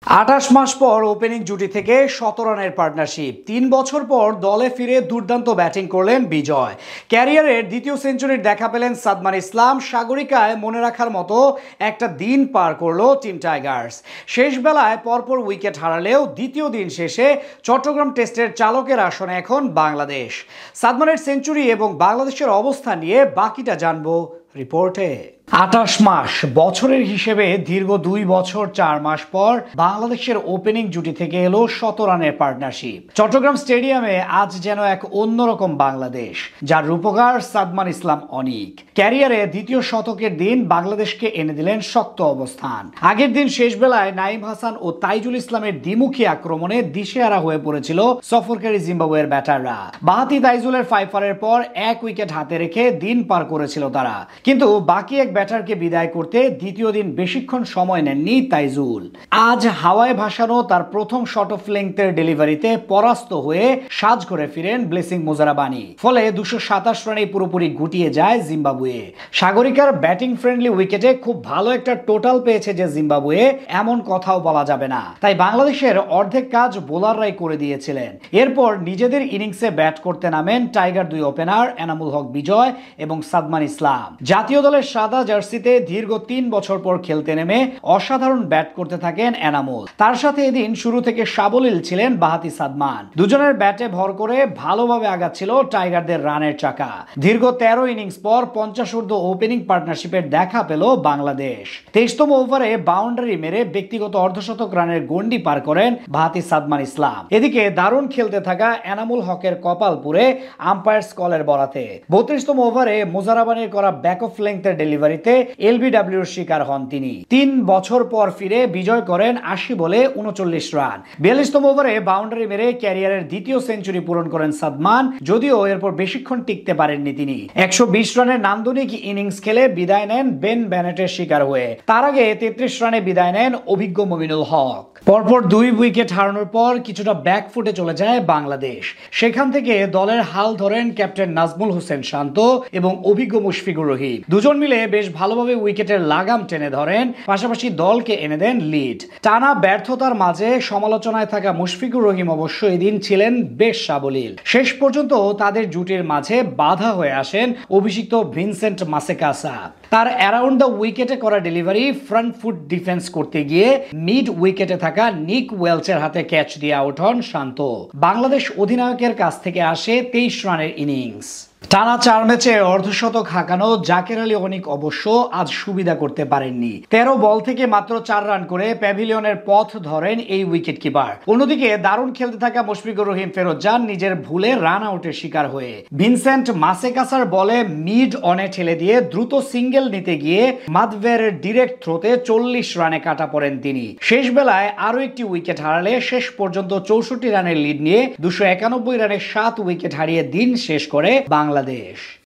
28 মাস পর ওপেনিং জুটি থেকে 17 রানের পার্টনারশিপ। 3 বছর পর দলে ফিরে দুর্দান্ত ব্যাটিং করলেন বিজয়। ক্যারিয়ারের দ্বিতীয় সেঞ্চুরির দেখা পেলেন সাদমান ইসলাম। সাগরিকায় মনে রাখার মতো একটা দিন পার করলো টিম টাইগার্স। শেষ বেলায় পরপর উইকেট হারালেও দ্বিতীয় দিন শেষে চট্টগ্রাম টেস্টের চালকের আসনে এখন বাংলাদেশ। সাদমানের সেঞ্চুরি এবং বাংলাদেশের অবস্থা নিয়ে বাকিটা জানবো রিপোর্টে। 28 মাস বছরের হিসেবে দীর্ঘ 2 বছর 4 মাস পর বাংলাদেশের ওপেনিং জুটি থেকে এলো 17 রানের পার্টনারশিপ। চট্টগ্রাম স্টেডিয়ামে আজ যেন এক অন্যরকম বাংলাদেশ, যার রূপকার সাদমান ইসলাম অনিক। ক্যারিয়ারে দ্বিতীয় শতকের দিন বাংলাদেশকে এনে দিলেন শক্ত অবস্থান। আগের দিন শেষ বেলায় নাঈম হাসান ও তাইজুল ইসলামের দ্বিমুখী আক্রমণে দিশেহারা হয়ে পড়েছিল সফরকারী জিম্বাবুয়ের ব্যাটাররা। বাহাতি তাইজুলের ফাইফারের পর 1 উইকেট হাতে রেখে দিন পার করেছিল তারা, কিন্তু বাকি এক ব্যাটারকে বিদায় করতে দ্বিতীয় দিন বেশিক্ষণ সময় নেননি তাইজুল। আজ হাওয়ায় ভাসানো তার প্রথম শট অফ লেংথের ডেলিভারিতে পরাস্ত হয়ে সাজ করে ফিরেন ব্লেসিং মোজারাবানি। ফলে 227 রানে পুরোপুরি গুটিয়ে যায় জিম্বাবুয়ে। সাগরিকার ব্যাটিং ফ্রেন্ডলি উইকেটে খুব ভালো একটা টোটাল পেয়েছে যে জিম্বাবুয়ে, এমন কথাও বলা যাবে না। তাই বাংলাদেশের অর্ধেক কাজ বোলাররাই করে দিয়েছিলেন। এরপর নিজেদের ইনিংসে ব্যাট করতে নামেন টাইগার 2 ওপেনার এনামুল হক বিজয় এবং সাদমান ইসলাম। জাতীয় দলের সাদা জার্সিতে দীর্ঘ 3 বছর পর খেলতে নেমে অসাধারণ ব্যাট করতে থাকেন এনামুল। তার সাথে এদিন শুরু থেকে সাবলীল ছিলেন বাহাতি সাদমান। দুজনের ব্যাটে ভর করে ভালোভাবে আগাচ্ছিল টাইগারদের রানের চাকা। দীর্ঘ 13 ইনিংস পর 50 ঊর্ধ্ব ওপেনিং পার্টনারশিপের দেখা পেল বাংলাদেশ। 23তম ওভারে বাউন্ডারি মেরে ব্যক্তিগত অর্ধশতক রানের গন্ডি পার করেন বাহাতি সাদমান ইসলাম। এদিকে দারুণ খেলতে থাকা এনামুল হকের কপাল পুরে আম্পায়ার্স কলের বরাতে 32তম ওভারে মোজারাবানির করা ব্যাক অফ লেংথের ডেলিভারিতে এলবিডব্লিউর শিকার হন তিনি। 3 বছর পর ফিরে বিজয় করেন 80 বলে 39 রান। 42তম ওভারে বাউন্ডারি মেরে ক্যারিয়ারের দ্বিতীয় সেঞ্চুরি পূরণ করেন সাদমান, যদিও এরপর বেশিক্ষণ টিকতে পারেননি তিনি। 120 রানের নান্দনিক ইনিংস খেলে বিদায় নেন বেন ব্যানেটের শিকার হয়ে। তার আগে 33 রানে বিদায় নেন অভিজ্ঞ মুমিনুল হক। পরপর 2 উইকেট হারানোর পর কিছুটা ব্যাকফুটে চলে যায় বাংলাদেশ। সেখান থেকে দলের হাল ধরেন ক্যাপ্টেন নাজমুল হোসেন শান্ত এবং অভিজ্ঞ মুশফিকুর রহিম। দুজন মিলে বেশ ভালোভাবে উইকেটের লাগাম টেনে ধরেন, পাশাপাশি দলকে এনে দেন লিড। টানা ব্যর্থতার মাঝে সমালোচনায় থাকা মুশফিকুর রহিম অবশ্য এদিন ছিলেন বেশ সাবলীল। শেষ পর্যন্ত তাদের জুটির মাঝে বাধা হয়ে আসেন অভিষিক্ত ভিনসেন্ট মাসেকাসা। তার অ্যারাউন্ড দ্য উইকেটে করা ডেলিভারি ফ্রন্ট ফুট ডিফেন্স করতে গিয়ে মিড উইকেটে থাকা নিক ওয়েলচের হাতে ক্যাচ দিয়ে আউট হন শান্ত। বাংলাদেশ অধিনায়কের কাছ থেকে আসে 23 রানের ইনিংস। টানা 4 ম্যাচে অর্ধশতক হাঁকানো জাকের আলী অনিক অবশ্য আজ সুবিধা করতে পারেননি। 13 বল থেকে মাত্র 4 রান করে প্যাভিলিয়নের পথ ধরেন এই উইকেট কিপার। অন্যদিকে দারুণ খেলতে থাকা মুশফিকুর রহিম ফেরত যান নিজের ভুলে রান আউটের শিকার হয়ে। ভিনসেন্ট মাসেকাসার বলে মিড অনে ঠেলে দিয়ে দ্রুত সিঙ্গেল নিতে গিয়ে মাদভেরের ডিরেক্ট থ্রোতে 40 রানে কাটা পড়েন তিনি। শেষ বেলায় আরো একটি উইকেট হারালে শেষ পর্যন্ত 64 রানের লিড নিয়ে 291 রানে 7 উইকেট হারিয়ে দিন শেষ করে বাংলাদেশ।